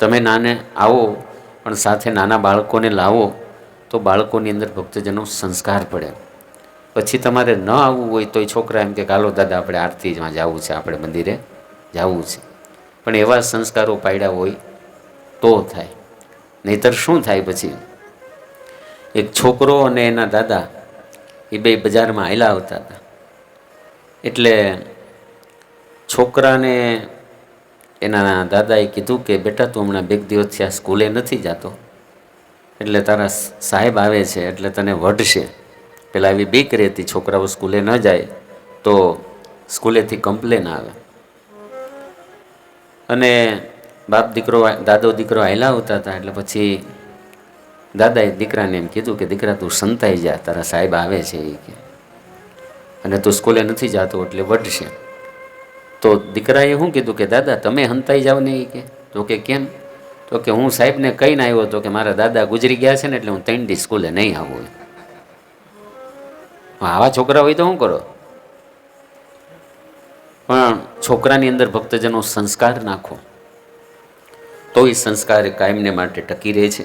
તમે નાને આવો પણ સાથે નાના બાળકોને લાવો તો બાળકોની અંદર ભક્તજનો સંસ્કાર પડે. પછી તમારે ન આવવું હોય તોય છોકરા એમ કે હાલો દાદા આપણે આરતીમાં જવું છે, આપણે મંદિરે જવું છે. પણ એવા સંસ્કારો પાડ્યા હોય તો થાય, નહીતર શું થાય? પછી એક છોકરો અને એના દાદા એ બે બજારમાં હાલ્યા આવતા હતા. એટલે છોકરાને એના દાદાએ કીધું કે બેટા તું હમણાં 2 દિવસથી આ સ્કૂલે નથી જતો, એટલે તારા સાહેબ આવે છે એટલે તને વઢશે. પેલા એવી બીક રહેતી છોકરાઓ સ્કૂલે ન જાય તો સ્કૂલેથી કમ્પ્લેન આવે. અને બાપ દીકરો દાદો દીકરો હાલ્યા આવતા હતા. એટલે પછી દાદાએ દીકરાને એમ કીધું કે દીકરા તું સંતાઈ જા, તારા સાહેબ આવે છે એ કે, અને તું સ્કૂલે નથી જતો એટલે વઢશે. તો દીકરાએ શું કીધું કે દાદા તમે હંતાઈ જાવ ને એ કે. તો કે કેમ? તો કે હું સાહેબને કહીને આવ્યો હતો કે મારા દાદા ગુજરી ગયા છે ને એટલે હું 3 દી સ્કૂલે નહીં આવું. આવા છોકરા હોય તો શું કરો? પણ છોકરાની અંદર ભક્તજનો સંસ્કાર નાખો તો એ સંસ્કાર કાયમને માટે ટકી રહે છે.